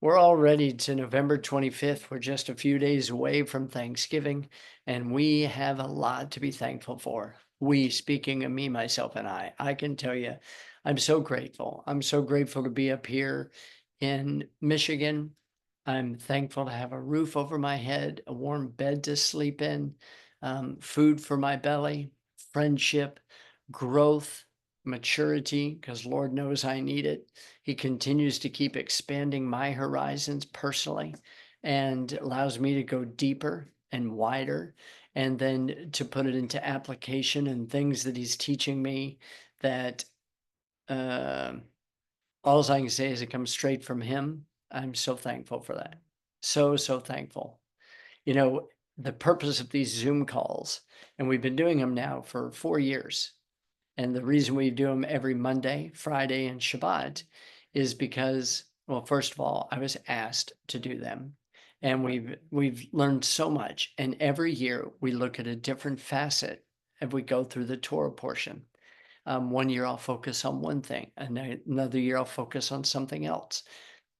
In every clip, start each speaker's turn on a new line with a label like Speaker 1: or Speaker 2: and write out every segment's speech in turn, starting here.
Speaker 1: We're already to November 25th. We're just a few days away from Thanksgiving, and we have a lot to be thankful for. We, speaking of me, myself, and I can tell you, I'm so grateful. I'm so grateful to be up here in Michigan. I'm thankful to have a roof over my head, a warm bed to sleep in, food for my belly, friendship, growth, maturity, because Lord knows I need it. He continues to keep expanding my horizons personally and allows me to go deeper and wider, and then to put it into application and things that he's teaching me that uh, all I can say is it comes straight from him. I'm so thankful for that. So thankful. You know, the purpose of these Zoom calls, and we've been doing them now for 4 years. And the reason we do them every Monday, Friday, and Shabbat is because, well, first of all, I was asked to do them. And we've learned so much. And every year we look at a different facet as we go through the Torah portion. One year I'll focus on one thing, and another year I'll focus on something else,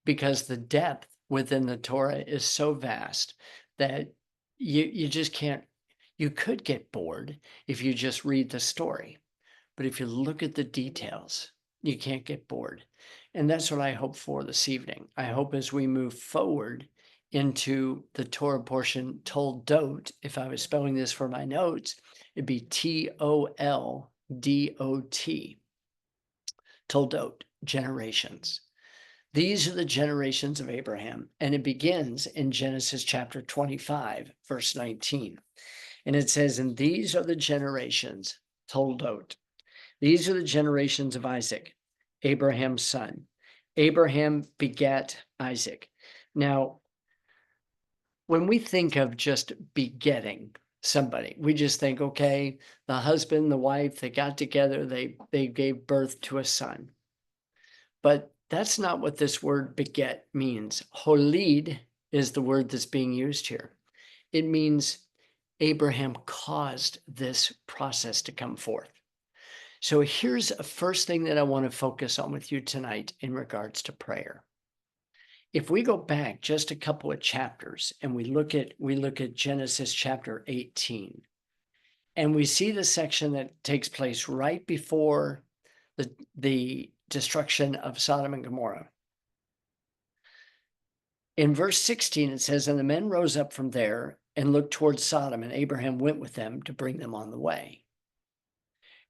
Speaker 1: because the depth within the Torah is so vast that you just can't. You could get bored if you just read the story, but if you look at the details, you can't get bored. And that's what I hope for this evening. I hope as we move forward into the Torah portion, Toldot, if I was spelling this for my notes, it'd be Toldot, Toldot, generations. These are the generations of Abraham, and it begins in Genesis chapter 25, verse 19. And it says, and these are the generations, Toldot. These are the generations of Isaac, Abraham's son. Abraham begat Isaac. Now, when we think of just begetting somebody, we just think, okay, the husband, the wife, they got together, they gave birth to a son. But that's not what this word beget means. Holid is the word that's being used here. It means Abraham caused this process to come forth. So here's a first thing that I want to focus on with you tonight in regards to prayer. If we go back just a couple of chapters and we look at Genesis chapter 18, and we see the section that takes place right before the destruction of Sodom and Gomorrah. In verse 16, it says, and the men rose up from there and looked towards Sodom, and Abraham went with them to bring them on the way.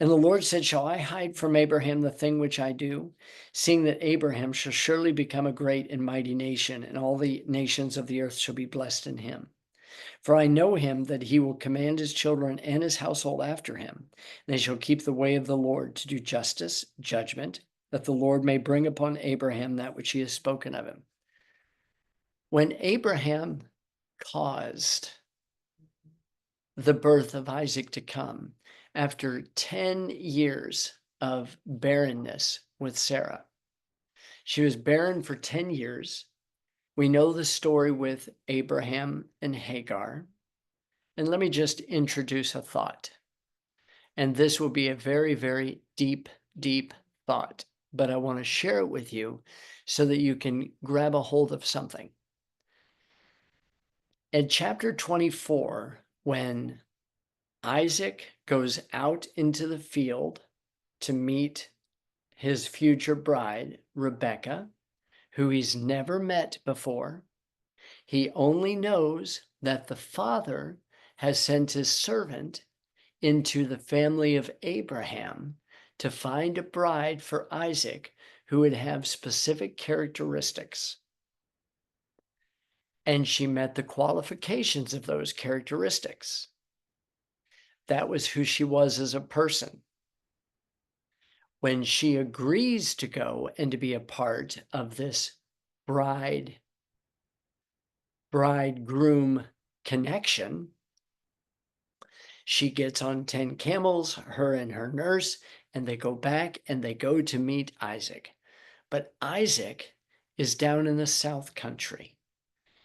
Speaker 1: And the Lord said, shall I hide from Abraham the thing which I do, seeing that Abraham shall surely become a great and mighty nation, and all the nations of the earth shall be blessed in him? For I know him that he will command his children and his household after him. They shall keep the way of the Lord to do justice, judgment, that the Lord may bring upon Abraham that which he has spoken of him. When Abraham caused the birth of Isaac to come after 10 years of barrenness with Sarah. She was barren for 10 years. We know the story with Abraham and Hagar. And let me just introduce a thought. And this will be a very, very deep, deep thought, but I want to share it with you so that you can grab a hold of something. In chapter 24, when Isaac goes out into the field to meet his future bride, Rebecca, who he's never met before. He only knows that the father has sent his servant into the family of Abraham to find a bride for Isaac who would have specific characteristics. And she met the qualifications of those characteristics. That was who she was as a person. When she agrees to go and to be a part of this bridegroom connection, she gets on 10 camels, her and her nurse, and they go back and they go to meet Isaac. But Isaac is down in the South Country.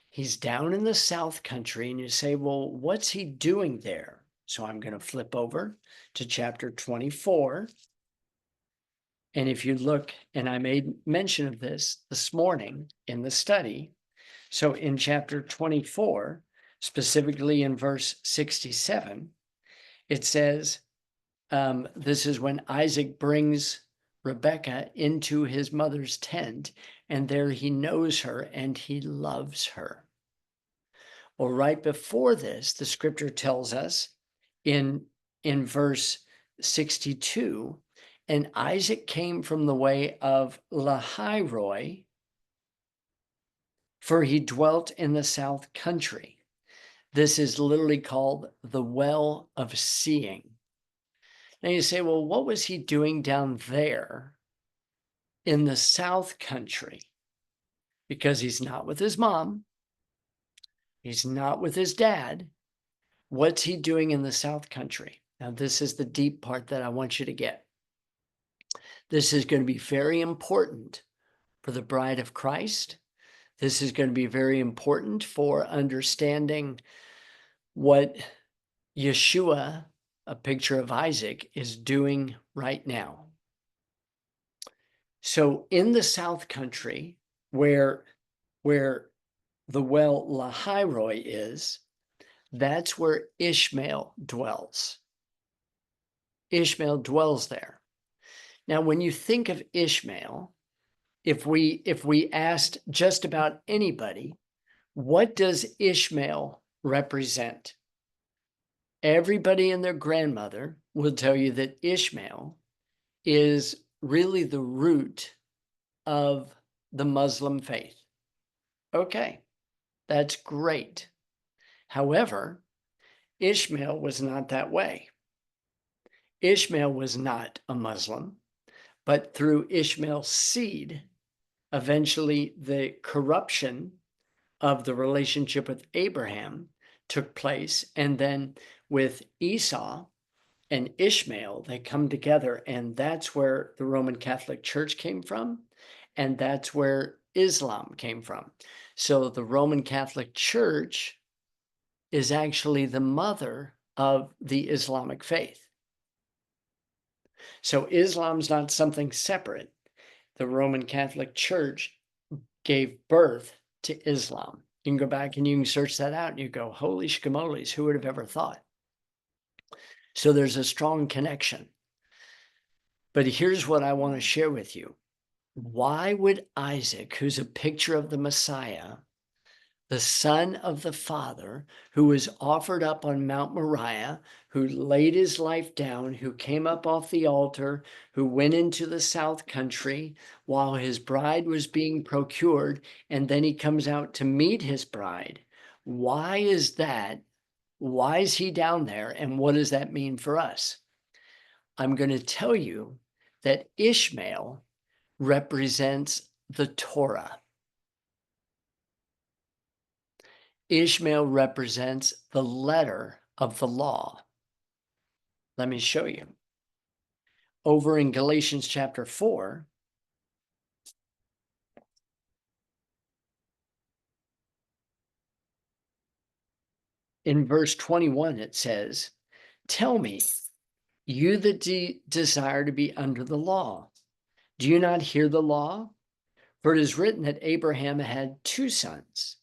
Speaker 1: He's down in the South Country, and you say, well, what's he doing there? So I'm going to flip over to chapter 24. And if you look, and I made mention of this morning in the study. So in chapter 24, specifically in verse 67, it says, this is when Isaac brings Rebekah into his mother's tent, and there he knows her and he loves her. Well, right before this, the scripture tells us in verse 62, and Isaac came from the way of Lahairoi, for he dwelt in the south country. This is literally called the well of seeing. Now you say, well, what was he doing down there in the south country? Because he's not with his mom, he's not with his dad. What's he doing in the south country? Now, this is the deep part that I want you to get. This is going to be very important for the bride of Christ. This is going to be very important for understanding what Yeshua, a picture of Isaac, is doing right now. So in the south country, where the well Lahairoi is, that's where Ishmael dwells. Ishmael dwells there. Now, when you think of Ishmael, if we asked just about anybody, what does Ishmael represent? Everybody and their grandmother will tell you that Ishmael is really the root of the Muslim faith. Okay, that's great. However, Ishmael was not that way. Ishmael was not a Muslim, but through Ishmael's seed, eventually the corruption of the relationship with Abraham took place. And then with Esau and Ishmael, they come together. And that's where the Roman Catholic Church came from. And that's where Islam came from. So the Roman Catholic Church is actually the mother of the Islamic faith. So Islam's not something separate. The Roman Catholic Church gave birth to Islam. You can go back and you can search that out and you go, holy schmoles, who would have ever thought? So there's a strong connection. But here's what I want to share with you. Why would Isaac, who's a picture of the Messiah, the son of the Father, who was offered up on Mount Moriah, who laid his life down, who came up off the altar, who went into the south country while his bride was being procured, and then he comes out to meet his bride. Why is that? Why is he down there? And what does that mean for us? I'm going to tell you that Ishmael represents the Torah. Ishmael represents the letter of the law. Let me show you. Over in Galatians chapter 4, in verse 21, it says, tell me, you that desire to be under the law, do you not hear the law? For it is written that Abraham had two sons,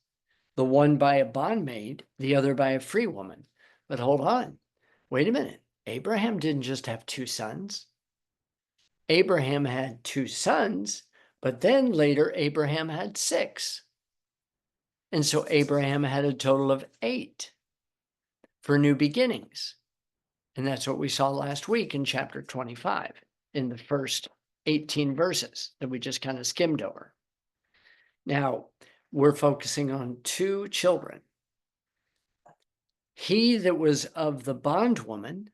Speaker 1: the one by a bondmaid, the other by a free woman. But hold on, wait a minute. Abraham didn't just have two sons. Abraham had two sons, but then later Abraham had six. And so Abraham had a total of 8 for new beginnings. And that's what we saw last week in chapter 25, in the first 18 verses that we just kind of skimmed over. Now, we're focusing on 2 children. He that was of the bondwoman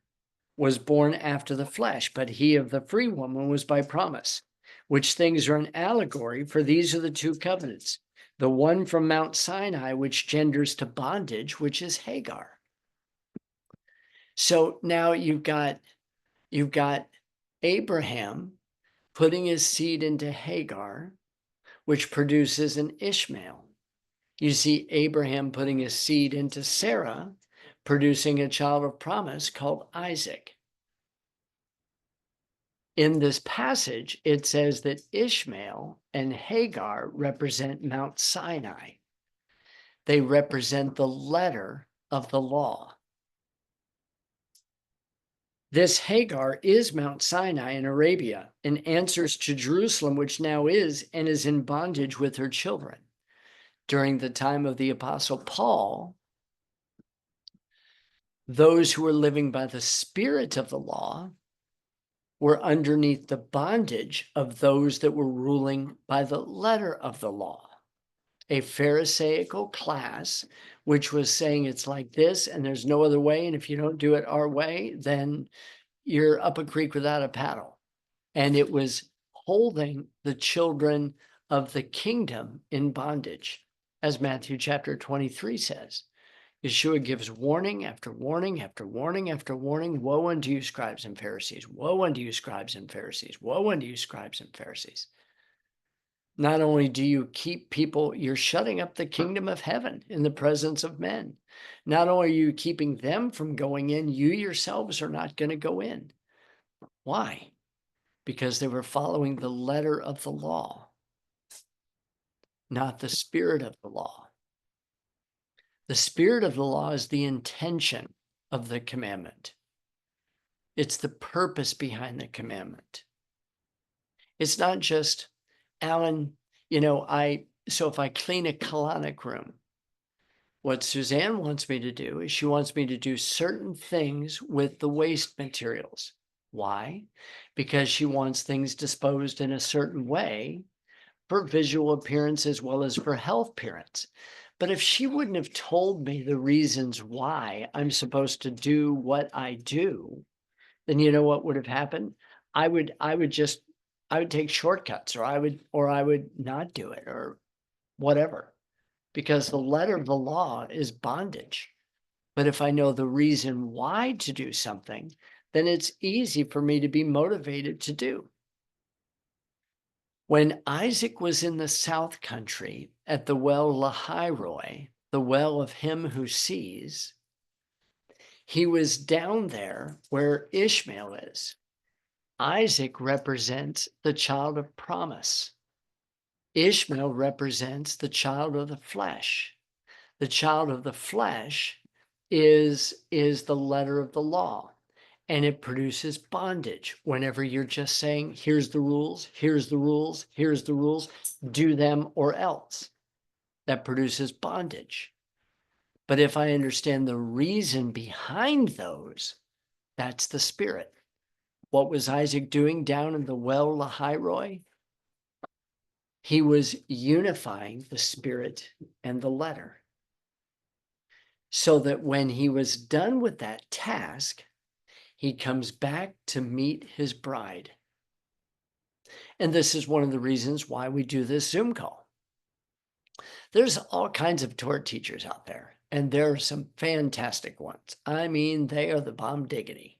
Speaker 1: was born after the flesh, but he of the free woman was by promise, which things are an allegory, for these are the 2 covenants. The one from Mount Sinai, which genders to bondage, which is Hagar. So now you've got Abraham putting his seed into Hagar, which produces an Ishmael. You see Abraham putting his seed into Sarah, producing a child of promise called Isaac. In this passage, it says that Ishmael and Hagar represent Mount Sinai. They represent the letter of the law. This Hagar is Mount Sinai in Arabia and answers to Jerusalem, which now is and is in bondage with her children. During the time of the Apostle Paul, those who were living by the spirit of the law were underneath the bondage of those that were ruling by the letter of the law. A Pharisaical class, which was saying it's like this and there's no other way. And if you don't do it our way, then you're up a creek without a paddle. And it was holding the children of the kingdom in bondage, as Matthew chapter 23 says. Yeshua gives warning after warning after warning after warning. Woe unto you, scribes and Pharisees. Woe unto you, scribes and Pharisees. Woe unto you, scribes and Pharisees. Not only do you keep people, you're shutting up the kingdom of heaven in the presence of men. Not only are you keeping them from going in, you yourselves are not going to go in. Why? Because they were following the letter of the law, not the spirit of the law. The spirit of the law is the intention of the commandment. It's the purpose behind the commandment. It's not just, Alan, so if I clean a colonic room, what Suzanne wants me to do is she wants me to do certain things with the waste materials. Why? Because she wants things disposed in a certain way for visual appearance as well as for health appearance. But if she wouldn't have told me the reasons why I'm supposed to do what I do, then you know what would have happened? I would take shortcuts, or I would not do it, or whatever, because the letter of the law is bondage. But if I know the reason why to do something, then it's easy for me to be motivated to do. When Isaac was in the South Country at the well Lahairoi, the well of him who sees, he was down there where Ishmael is. Isaac represents the child of promise. Ishmael represents the child of the flesh. The child of the flesh is the letter of the law. And it produces bondage whenever you're just saying, here's the rules, here's the rules, here's the rules, do them or else. That produces bondage. But if I understand the reason behind those, that's the spirit. What was Isaac doing down in the well Lahairoi? He was unifying the spirit and the letter, so that when he was done with that task, he comes back to meet his bride. And this is one of the reasons why we do this Zoom call. There's all kinds of Torah teachers out there, and there are some fantastic ones. I mean, they are the bomb diggity.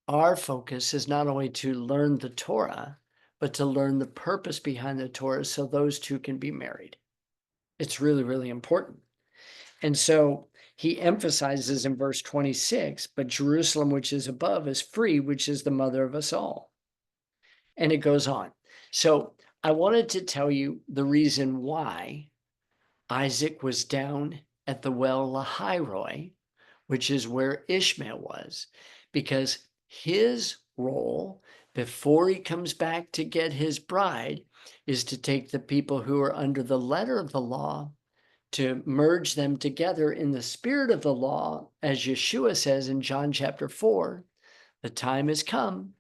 Speaker 1: Our focus is not only to learn the Torah, but to learn the purpose behind the Torah so those two can be married. It's really, really important. And so he emphasizes in verse 26, but Jerusalem, which is above, is free, which is the mother of us all. And it goes on. So I wanted to tell you the reason why Isaac was down at the well Lahairoi, which is where Ishmael was, because his role before he comes back to get his bride is to take the people who are under the letter of the law, to merge them together in the spirit of the law, as Yeshua says in John chapter 4, the time has come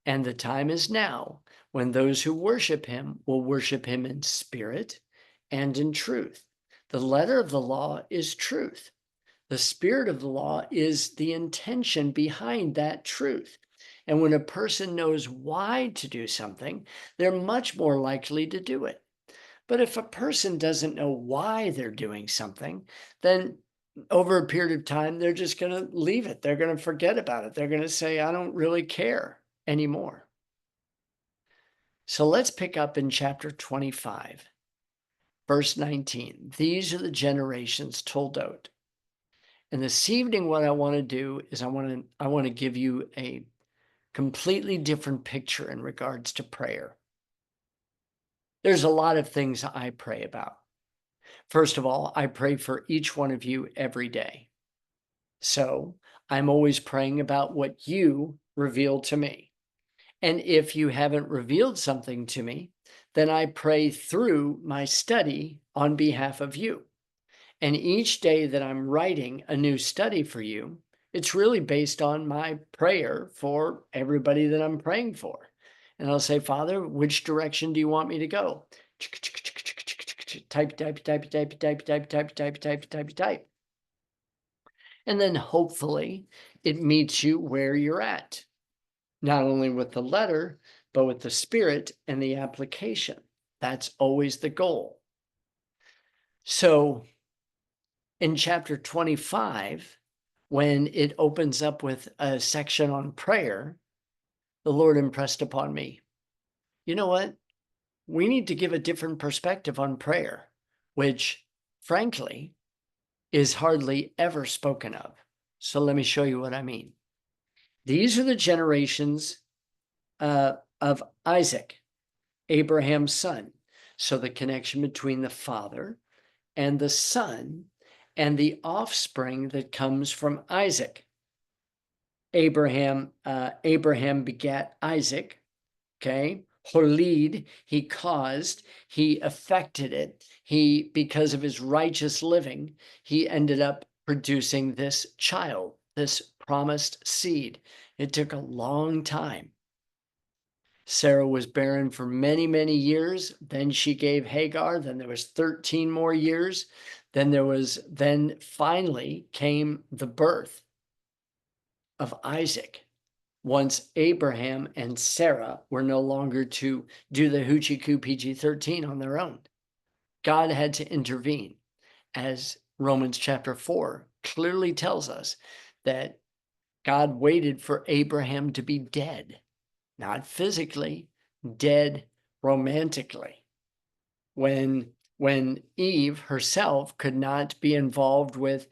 Speaker 1: and the time is now when those who worship him will worship him in spirit and in truth. The letter of the law is truth. The spirit of the law is the intention behind that truth. And when a person knows why to do something, they're much more likely to do it. But if a person doesn't know why they're doing something, then over a period of time, they're just going to leave it. They're going to forget about it. They're going to say, I don't really care anymore. So let's pick up in chapter 25, verse 19. These are the generations told out. And this evening, what I want to do is I want to give you a completely different picture in regards to prayer. There's a lot of things I pray about. First of all, I pray for each one of you every day. So I'm always praying about what you reveal to me. And if you haven't revealed something to me, then I pray through my study on behalf of you. And each day that I'm writing a new study for you, it's really based on my prayer for everybody that I'm praying for. And I'll say, Father, which direction do you want me to go? Type, type, type, type, type, type, type, type, type, type, type. And then hopefully it meets you where you're at, not only with the letter, but with the spirit and the application. That's always the goal. So in chapter 25, when it opens up with a section on prayer, the Lord impressed upon me, you know what? We need to give a different perspective on prayer, which frankly is hardly ever spoken of. So let me show you what I mean. These are the generations of Isaac, Abraham's son. So the connection between the father and the son and the offspring that comes from Isaac. Abraham begat Isaac. Okay. Holid, he caused, he affected it. He, because of his righteous living, he ended up producing this child, this promised seed. It took a long time. Sarah was barren for many, many years. Then she gave Hagar. Then there was 13 more years. Then finally came the birth of Isaac. Once Abraham and Sarah were no longer to do the hoochie coo PG-13 on their own. God had to intervene, as Romans chapter 4 clearly tells us that God waited for Abraham to be dead, not physically, dead romantically. When Eve herself could not be involved with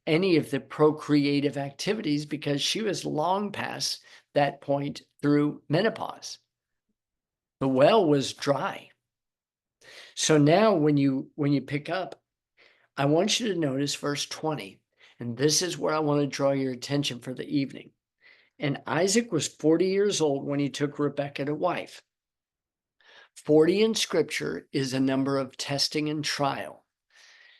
Speaker 1: any of the procreative activities because she was long past that point through menopause. The well was dry. So now when you pick up, I want you to notice verse 20. And this is where I want to draw your attention for the evening. And Isaac was 40 years old when he took Rebekah to wife. 40 in scripture is a number of testing and trial.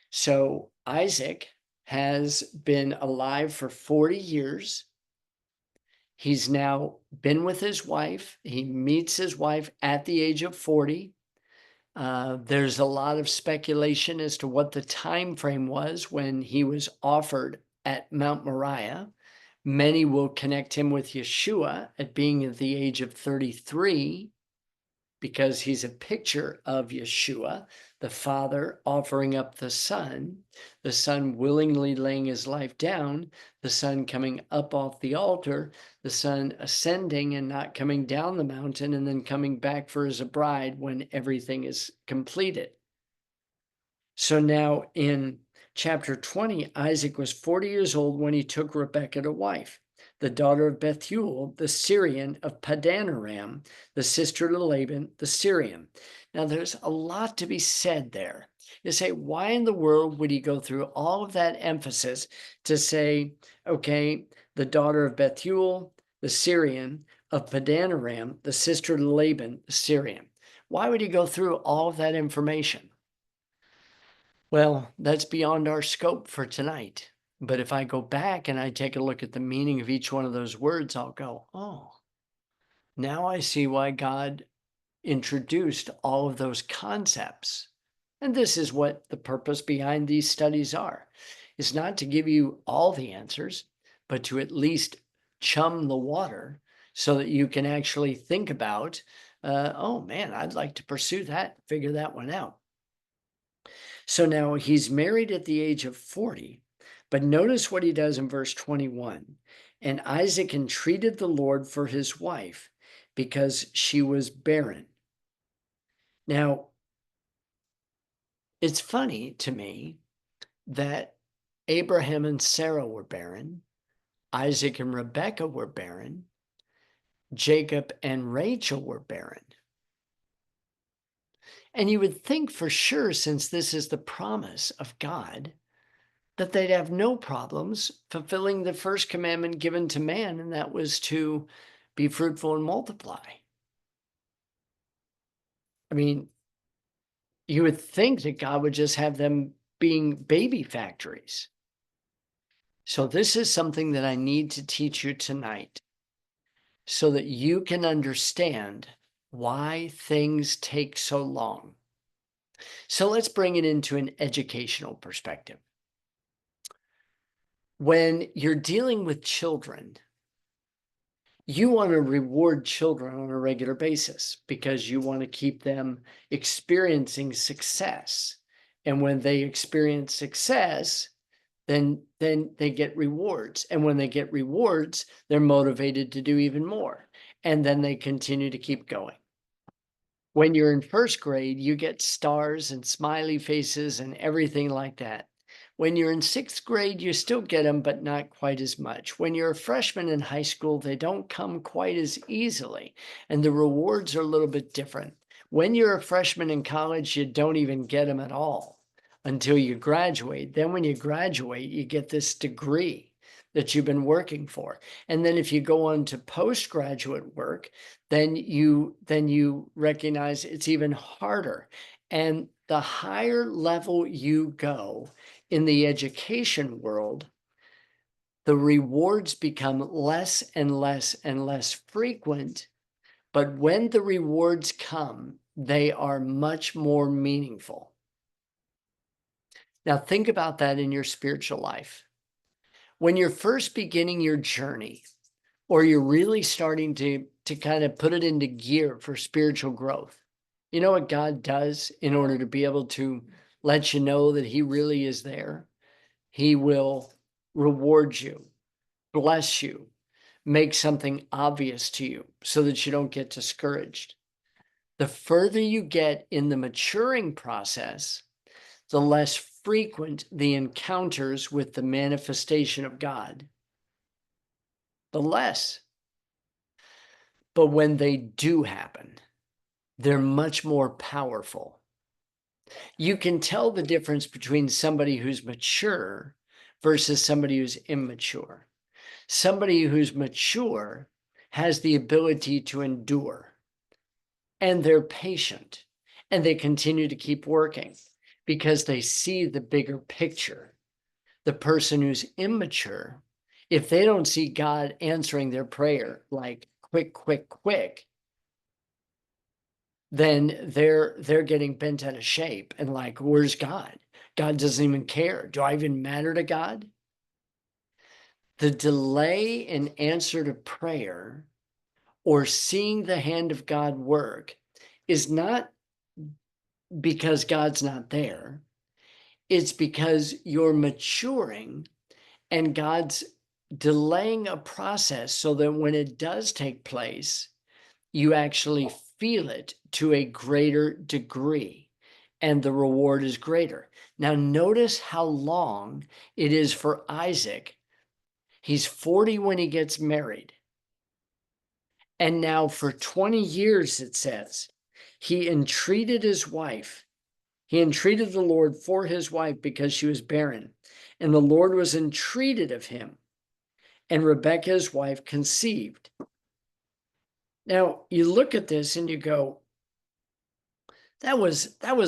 Speaker 1: So Isaac has been alive for 40 years. He's now been with his wife. He meets his wife at the age of 40. There's a lot of speculation as to what the time frame was when he was offered at Mount Moriah. Many will connect him with Yeshua at being at the age of 33, because he's a picture of Yeshua, the Father offering up the Son willingly laying his life down, the Son coming up off the altar, the Son ascending and not coming down the mountain, and then coming back for his bride when everything is completed. So now in chapter 20, Isaac was 40 years old when he took Rebekah to wife, the daughter of Bethuel, the Syrian of Padanaram, the sister to Laban, the Syrian. Now, there's a lot to be said there. You say, why in the world would he go through all of that emphasis to say, okay, the daughter of Bethuel, the Syrian of Padanaram, the sister to Laban, the Syrian? Why would he go through all of that information? Well, that's beyond our scope for tonight. But if I go back and I take a look at the meaning of each one of those words, I'll go, oh, now I see why God introduced all of those concepts. And this is what the purpose behind these studies are. It's not to give you all the answers, but to at least chum the water so that you can actually think about, oh man, I'd like to pursue that, figure that one out. So now he's married at the age of 40, but notice what he does in verse 21. And Isaac entreated the Lord for his wife because she was barren. Now, it's funny to me that Abraham and Sarah were barren, Isaac and Rebekah were barren, Jacob and Rachel were barren. And you would think for sure, since this is the promise of God, that they'd have no problems fulfilling the first commandment given to man, and that was to be fruitful and multiply. I mean, you would think that God would just have them being baby factories. So, this is something that I need to teach you tonight so that you can understand why things take so long. So, let's bring it into an educational perspective. When you're dealing with children, you want to reward children on a regular basis because you want to keep them experiencing success. And when they experience success, then they get rewards. And when they get rewards, they're motivated to do even more. And then they continue to keep going. When you're in first grade, you get stars and smiley faces and everything like that. When you're in sixth grade, you still get them, but not quite as much. When you're a freshman in high school, they don't come quite as easily, and the rewards are a little bit different. When you're a freshman in college, you don't even get them at all until you graduate. Then when you graduate, you get this degree that you've been working for. And then if you go on to postgraduate work, then you recognize it's even harder. And the higher level you go in the education world, the rewards become less and less and less frequent. But when the rewards come, they are much more meaningful. Now, think about that in your spiritual life. When you're first beginning your journey, or you're really starting to kind of put it into gear for spiritual growth, you know what God does in order to be able to let you know that He really is there? He will reward you, bless you, make something obvious to you so that you don't get discouraged. The further you get in the maturing process, the less frequent the encounters with the manifestation of God, the less. But when they do happen, they're much more powerful. You can tell the difference between somebody who's mature versus somebody who's immature. Somebody who's mature has the ability to endure, and they're patient, and they continue to keep working because they see the bigger picture. The person who's immature, if they don't see God answering their prayer like quick, quick, quick, then they're getting bent out of shape and like, where's God? God doesn't even care. Do I even matter to God? The delay in answer to prayer or seeing the hand of God work is not because God's not there. It's because you're maturing and God's delaying a process so that when it does take place, you actually feel it to a greater degree and the reward is greater. Now, notice how long it is for Isaac. He's 40 when he gets married. And now for 20 years, it says, he entreated his wife. He entreated the Lord for his wife because she was barren. And the Lord was entreated of him. And Rebekah, his wife, conceived. Now, you look at this and you go, that was there's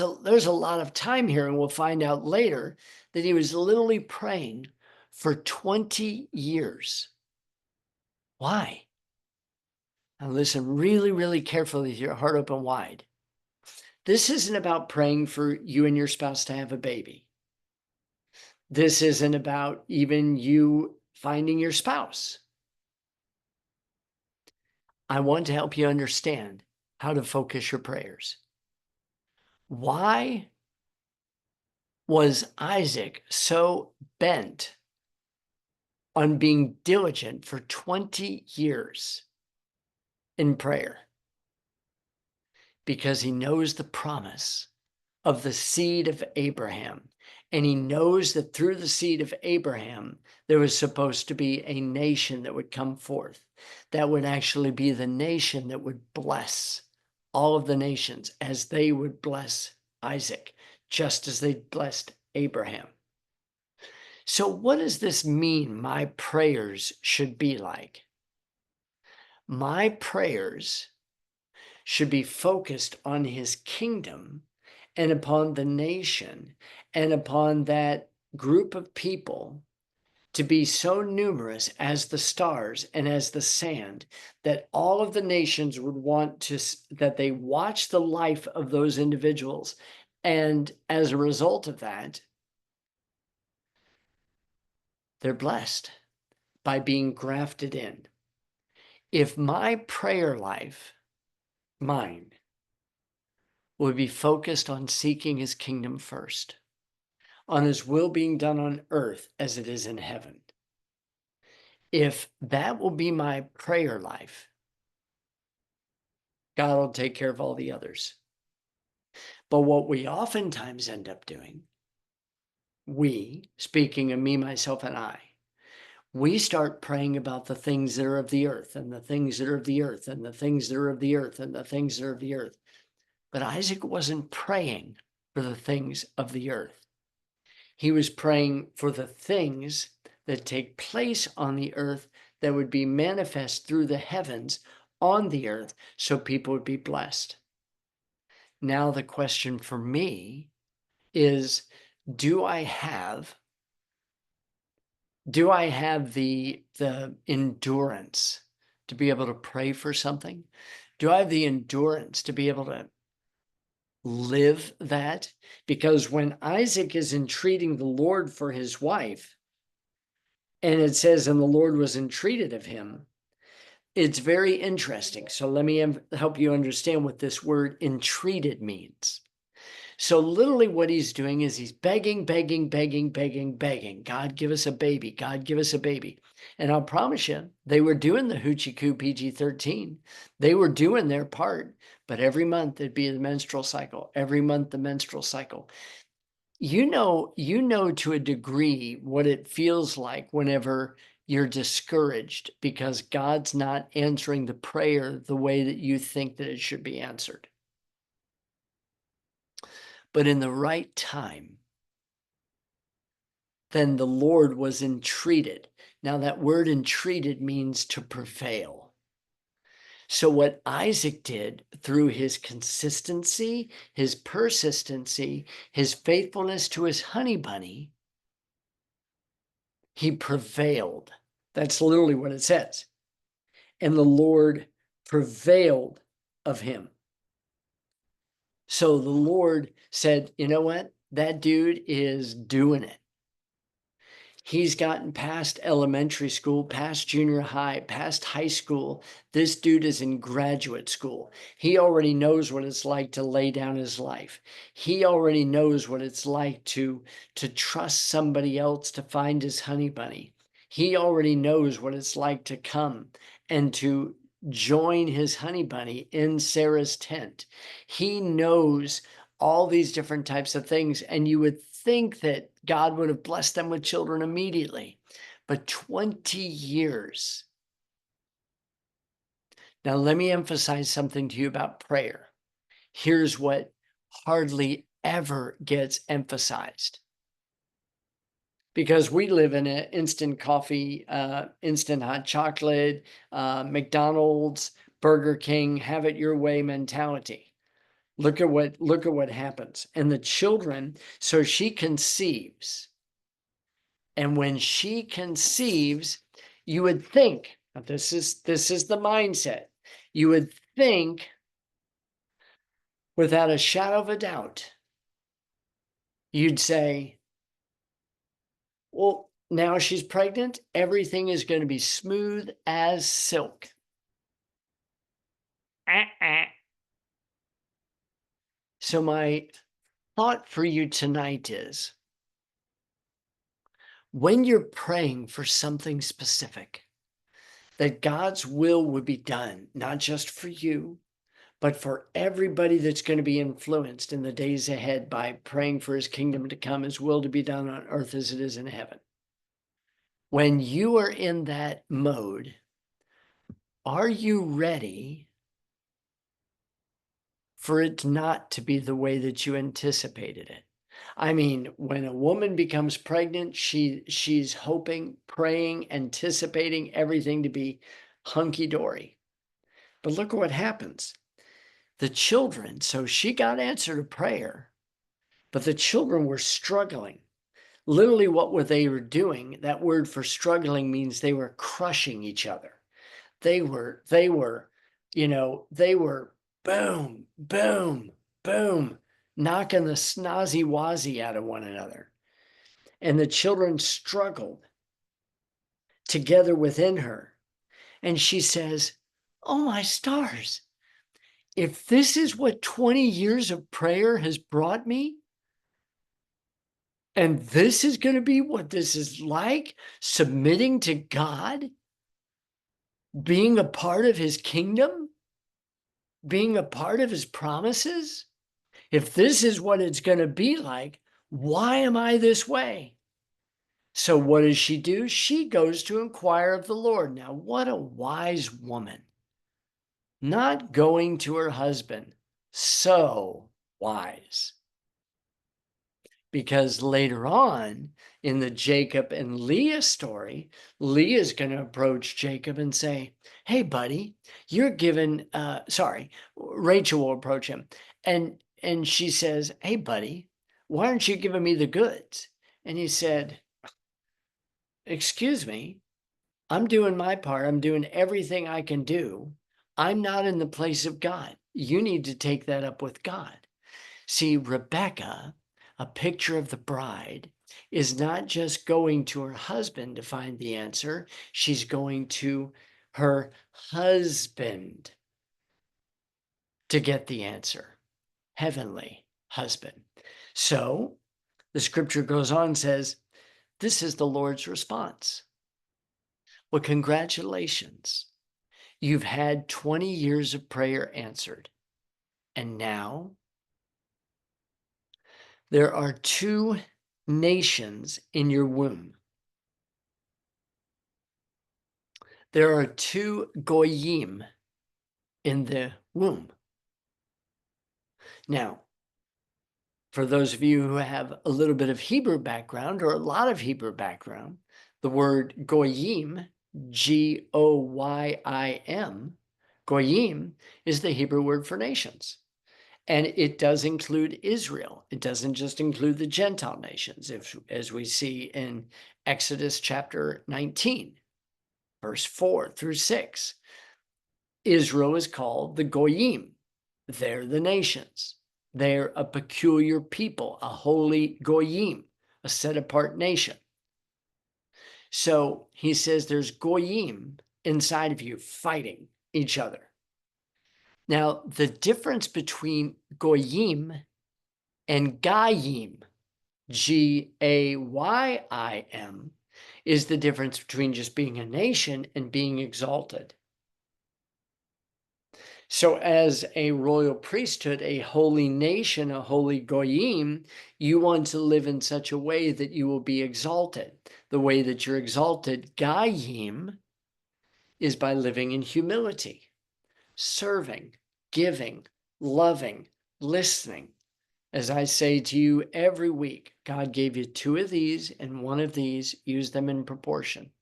Speaker 1: a lot of time here, and we'll find out later that he was literally praying for 20 years. Why? Now listen really, really carefully with your heart open wide. This isn't about praying for you and your spouse to have a baby. This isn't about even you finding your spouse. I want to help you understand how to focus your prayers. Why was Isaac so bent on being diligent for 20 years in prayer? Because he knows the promise of the seed of Abraham. And he knows that through the seed of Abraham, there was supposed to be a nation that would come forth, that would actually be the nation that would bless all of the nations as they would bless Isaac, just as they blessed Abraham. So, what does this mean? My prayers should be like. My prayers should be focused on his kingdom and upon the nation and upon that group of people to be so numerous as the stars and as the sand that all of the nations would want to, that they watch the life of those individuals. And as a result of that, they're blessed by being grafted in. If my prayer life, mine, would be focused on seeking his kingdom first, on his will being done on earth as it is in heaven, if that will be my prayer life, God will take care of all the others. But what we oftentimes end up doing, we, speaking of me, myself, and I, we start praying about the things that are of the earth and the things that are of the earth and the things that are of the earth and the things that are of the earth. But Isaac wasn't praying for the things of the earth. He was praying for the things that take place on the earth that would be manifest through the heavens on the earth so people would be blessed. Now, the question for me is, do I have the endurance to be able to pray for something? Do I have the endurance to be able to live that? Because when Isaac is entreating the Lord for his wife, and it says, and the Lord was entreated of him, it's very interesting. So let me help you understand what this word entreated means. So literally what he's doing is he's begging, begging, begging, begging, begging. God, give us a baby. God, give us a baby. And I'll promise you, they were doing the hoochie coo PG-13. They were doing their part, but every month it'd be the menstrual cycle. Every month the menstrual cycle. You know to a degree what it feels like whenever you're discouraged because God's not answering the prayer the way that you think that it should be answered. But in the right time, then the Lord was entreated. Now that word entreated means to prevail. So what Isaac did through his consistency, his persistency, his faithfulness to his honey bunny, he prevailed. That's literally what it says. And the Lord prevailed of him. So the Lord said, you know what? That dude is doing it. He's gotten past elementary school, past junior high, past high school. This dude is in graduate school. He already knows what it's like to lay down his life. He already knows what it's like to trust somebody else to find his honey bunny. He already knows what it's like to come and to join his honey bunny in Sarah's tent. He knows all these different types of things, and you would think that God would have blessed them with children immediately, but 20 years. Now, let me emphasize something to you about prayer. Here's what hardly ever gets emphasized. Because we live in an instant coffee, instant hot chocolate, McDonald's, Burger King, have it your way mentality. Look at what happens. And the children, so she conceives. And when she conceives, you would think, now this is the mindset. You would think without a shadow of a doubt, you'd say, well, now she's pregnant, everything is going to be smooth as silk. So my thought for you tonight is, when you're praying for something specific, that God's will would be done, not just for you, but for everybody that's going to be influenced in the days ahead by praying for his kingdom to come, his will to be done on earth as it is in heaven. When you are in that mode, are you ready for it not to be the way that you anticipated it? I mean, when a woman becomes pregnant, she's hoping, praying, anticipating everything to be hunky dory. But look at what happens. The children, so she got answer to prayer, but the children were struggling. Literally, what were they were doing? That word for struggling means they were crushing each other. They were boom, boom, boom, knocking the snazzy wazzy out of one another. And the children struggled together within her. And she says, "Oh, my stars, if this is what 20 years of prayer has brought me, and this is going to be what this is like, submitting to God, being a part of his kingdom, being a part of his promises, if this is what it's going to be like, why am I this way?" So what does she do? She goes to inquire of the Lord. Now, what a wise woman. Not going to her husband. So wise. Because later on in the Jacob and Leah story, Leah's going to approach Jacob and say, "Hey, buddy, you're given," Rachel will approach him. And she says, "Hey, buddy, why aren't you giving me the goods?" And he said, "Excuse me, I'm doing my part. I'm doing everything I can do. I'm not in the place of God. You need to take that up with God." See, Rebecca, a picture of the bride, is not just going to her husband to find the answer, she's going to her husband to get the answer. Heavenly husband. So the scripture goes on and says, this is the Lord's response. Well, congratulations. You've had 20 years of prayer answered. And now there are 2 nations in your womb. There are 2 goyim in the womb. Now, for those of you who have a little bit of Hebrew background or a lot of Hebrew background, the word goyim, Goyim, goyim is the Hebrew word for nations. And it does include Israel. It doesn't just include the Gentile nations, as we see in Exodus chapter 19, verse 4 through 6. Israel is called the Goyim. They're the nations. They're a peculiar people, a holy Goyim, a set-apart nation. So he says there's Goyim inside of you fighting each other. Now, the difference between Goyim and Gayim, Gayim, is the difference between just being a nation and being exalted. So as a royal priesthood, a holy nation, a holy goyim, you want to live in such a way that you will be exalted. The way that you're exalted, gayim, is by living in humility, serving, giving, loving, listening. As I say to you every week, God gave you 2 of these and 1 of these, use them in proportion.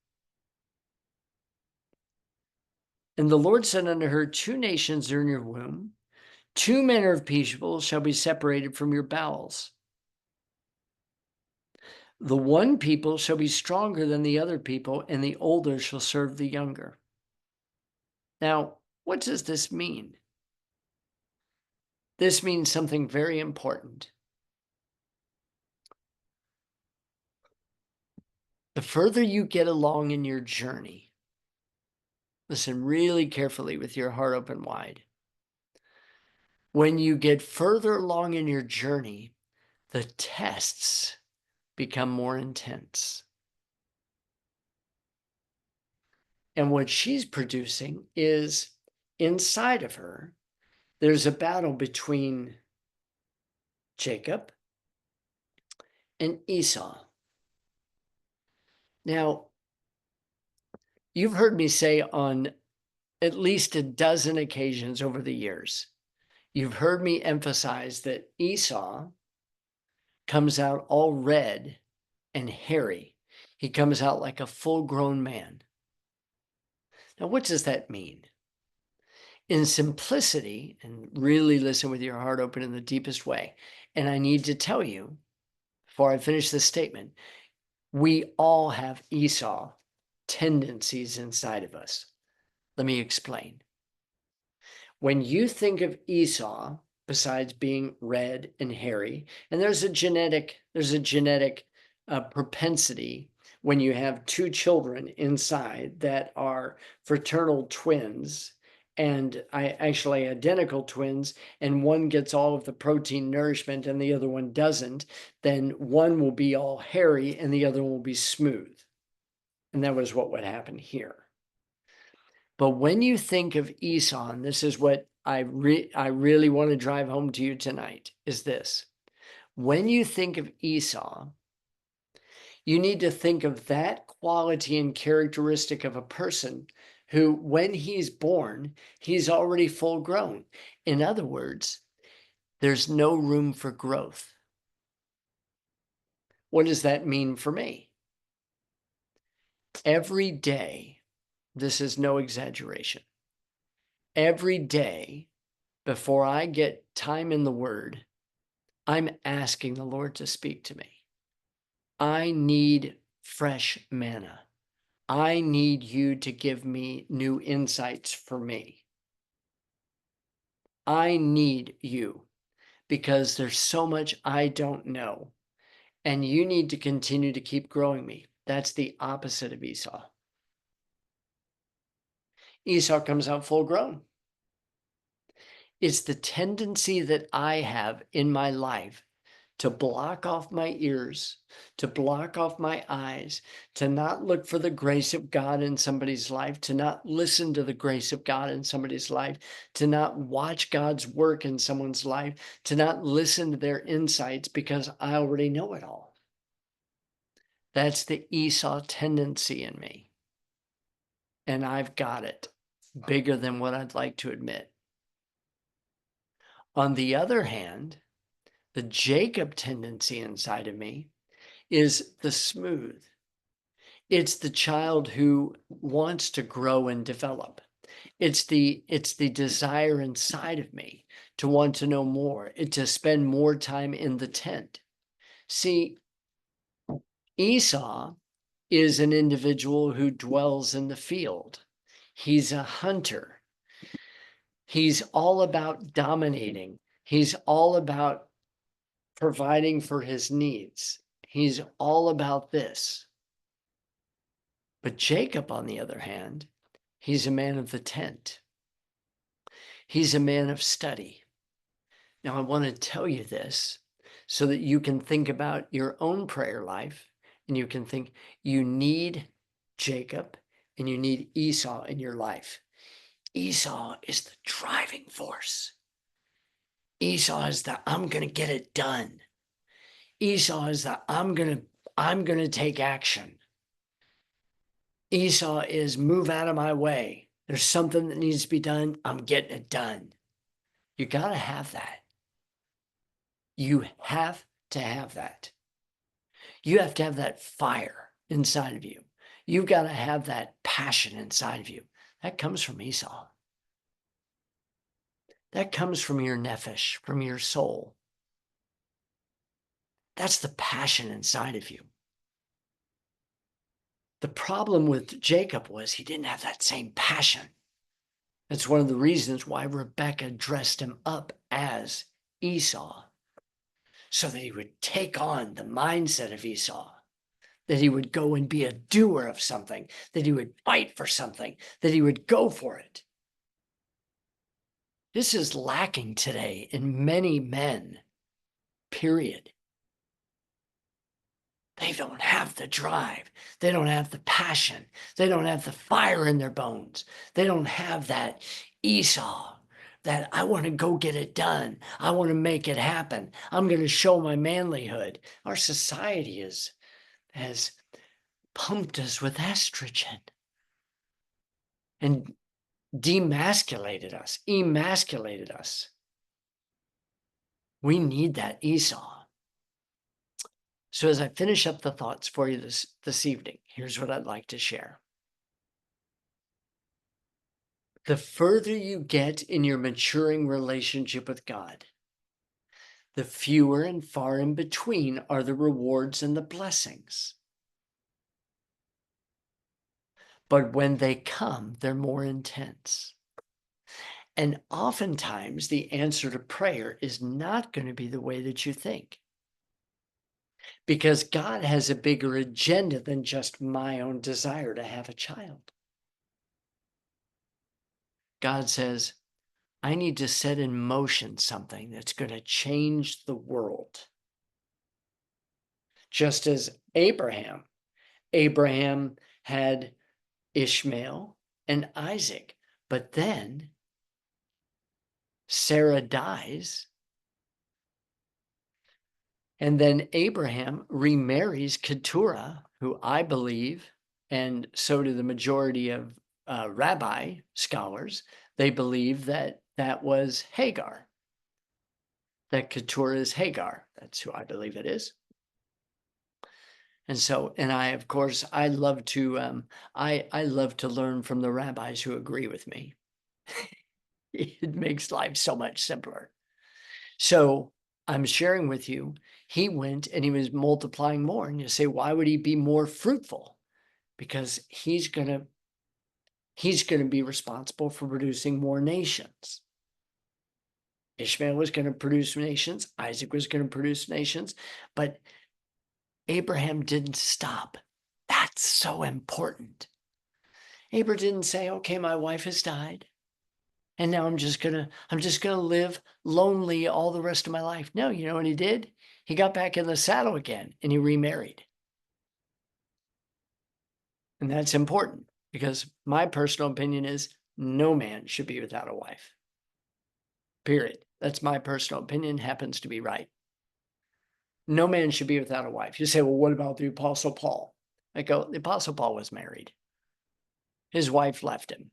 Speaker 1: And the Lord said unto her, 2 nations are in your womb, 2 manner of people shall be separated from your bowels. The one people shall be stronger than the other people, and the older shall serve the younger. Now, what does this mean? This means something very important. The further you get along in your journey, listen really carefully with your heart open wide. When you get further along in your journey, the tests become more intense. And what she's producing is inside of her There's a battle between Jacob and Esau. Now, you've heard me say on at least a dozen occasions over the years, you've heard me emphasize that Esau comes out all red and hairy. He comes out like a full grown man. Now, what does that mean? In simplicity, and really listen with your heart open in the deepest way, and I need to tell you before I finish this statement, we all have Esau tendencies inside of us. Let me explain. When you think of Esau, besides being red and hairy, and there's a genetic propensity when you have two children inside that are fraternal twins and actually identical twins, and one gets all of the protein nourishment and the other one doesn't, then one will be all hairy and the other one will be smooth. And that was what would happen here. But when you think of Esau, and this is what I really want to drive home to you tonight, is this. When you think of Esau, you need to think of that quality and characteristic of a person who, when he's born, he's already full grown. In other words, there's no room for growth. What does that mean for me? Every day, this is no exaggeration, every day before I get time in the Word, I'm asking the Lord to speak to me. I need fresh manna. I need you to give me new insights for me. I need you because there's so much I don't know, and you need to continue to keep growing me. That's the opposite of Esau. Esau comes out full grown. It's the tendency that I have in my life to block off my ears, to block off my eyes, to not look for the grace of God in somebody's life, to not listen to the grace of God in somebody's life, to not watch God's work in someone's life, to not listen to their insights because I already know it all. That's the Esau tendency in me. And I've got it bigger than what I'd like to admit. On the other hand, the Jacob tendency inside of me is the smooth. It's the child who wants to grow and develop. It's the desire inside of me to want to know more, to spend more time in the tent. See, Esau is an individual who dwells in the field. He's a hunter. He's all about dominating. He's all about providing for his needs. He's all about this. But Jacob, on the other hand, he's a man of the tent. He's a man of study. Now, I want to tell you this so that you can think about your own prayer life and you can think you need Jacob and you need Esau in your life. Esau is the driving force. Esau is the I'm going to get it done. Esau is the I'm going to take action. Esau is move out of my way. There's something that needs to be done. I'm getting it done. You got to have that. You have to have that. You have to have that fire inside of you. You've got to have that passion inside of you. That comes from Esau. That comes from your nephesh, from your soul. That's the passion inside of you. The problem with Jacob was he didn't have that same passion. That's one of the reasons why Rebekah dressed him up as Esau, so that he would take on the mindset of Esau, that he would go and be a doer of something, that he would fight for something, that he would go for it. This is lacking today in many men, period. They don't have the drive. They don't have the passion. They don't have the fire in their bones. They don't have that Esau that I want to go get it done. I want to make it happen. I'm going to show my manlyhood. Our society has pumped us with estrogen and demasculated us, emasculated us. We need that Esau. So as I finish up the thoughts for you this evening, here's what I'd like to share. The further you get in your maturing relationship with God, the fewer and far in between are the rewards and the blessings. But when they come, they're more intense. And oftentimes, the answer to prayer is not going to be the way that you think. Because God has a bigger agenda than just my own desire to have a child. God says, I need to set in motion something that's going to change the world. Just as Abraham had Ishmael and Isaac, but then Sarah dies, and then Abraham remarries Keturah, who I believe, and so do the majority of rabbi scholars, they believe that that was Hagar, that Keturah is Hagar. That's who I believe it is. And so, and I, of course, I love to learn from the rabbis who agree with me. It makes life so much simpler. So I'm sharing with you, he went and he was multiplying more. And you say, why would he be more fruitful? Because he's gonna be responsible for producing more nations. Ishmael was going to produce nations, Isaac was going to produce nations, but Abraham didn't stop. That's so important. Abraham didn't say, okay, my wife has died, and now I'm just gonna live lonely all the rest of my life. No, you know what he did? He got back in the saddle again and he remarried. And that's important because my personal opinion is no man should be without a wife. Period. That's my personal opinion, happens to be right. No man should be without a wife. You say, well, what about the Apostle Paul? I go, the Apostle Paul was married. His wife left him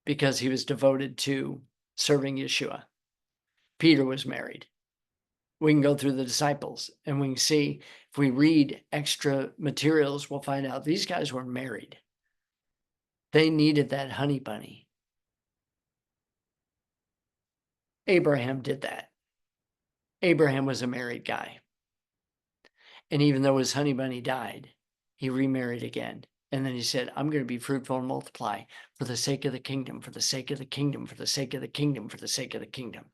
Speaker 1: because he was devoted to serving Yeshua. Peter was married. We can go through the disciples and we can see, if we read extra materials, we'll find out these guys were married. They needed that honey bunny. Abraham did that. Abraham was a married guy. And even though his honey bunny died, he remarried again. And then he said, I'm going to be fruitful and multiply for the sake of the kingdom, for the sake of the kingdom, for the sake of the kingdom, for the sake of the kingdom.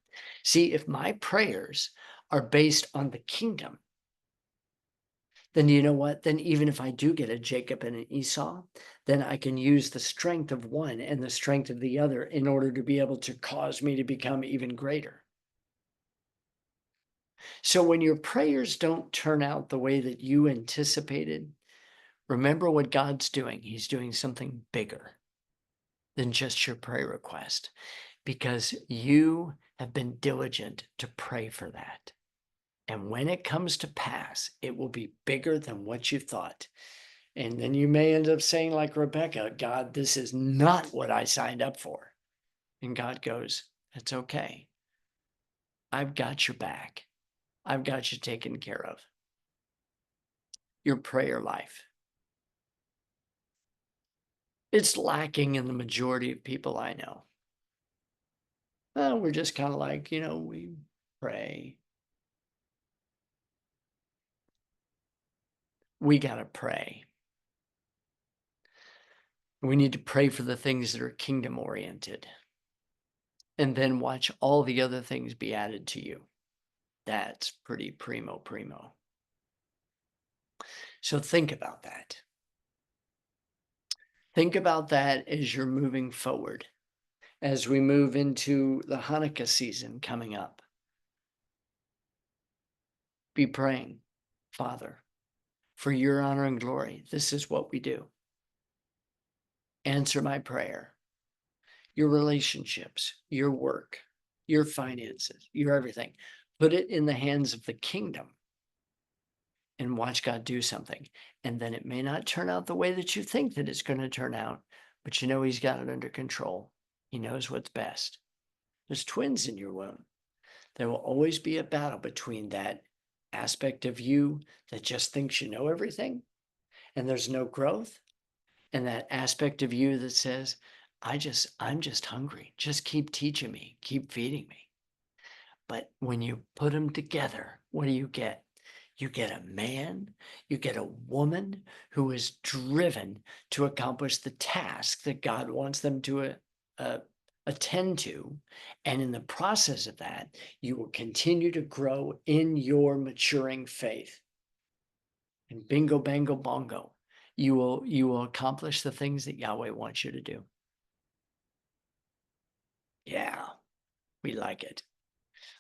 Speaker 1: See, if my prayers are based on the kingdom, then you know what? Then even if I do get a Jacob and an Esau, then I can use the strength of one and the strength of the other in order to be able to cause me to become even greater. So when your prayers don't turn out the way that you anticipated, remember what God's doing. He's doing something bigger than just your prayer request, because you have been diligent to pray for that. And when it comes to pass, it will be bigger than what you thought. And then you may end up saying, like Rebecca, God, this is not what I signed up for. And God goes, it's okay. I've got your back. I've got you taken care of. Your prayer life. It's lacking in the majority of people I know. We're just kind of like, we pray. We got to pray. We need to pray for the things that are kingdom oriented. And then watch all the other things be added to you. That's pretty primo. So think about that. Think about that as you're moving forward, as we move into the Hanukkah season coming up. Be praying, Father, for your honor and glory. This is what we do. Answer my prayer. Your relationships, your work, your finances, your everything. Put it in the hands of the kingdom and watch God do something. And then it may not turn out the way that you think that it's going to turn out, but you know He's got it under control. He knows what's best. There's twins in your womb. There will always be a battle between that aspect of you that just thinks you know everything and there's no growth, and that aspect of you that says, I'm just hungry. Just keep teaching me, keep feeding me. But when you put them together, what do you get? You get a man, you get a woman who is driven to accomplish the task that God wants them to attend to. And in the process of that, you will continue to grow in your maturing faith. And bingo, bango, bongo, you will accomplish the things that Yahweh wants you to do. Yeah, we like it.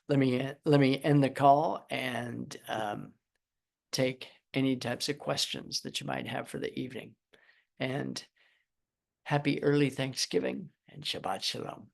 Speaker 1: Let me end the call and take any types of questions that you might have for the evening. And happy early Thanksgiving and Shabbat Shalom.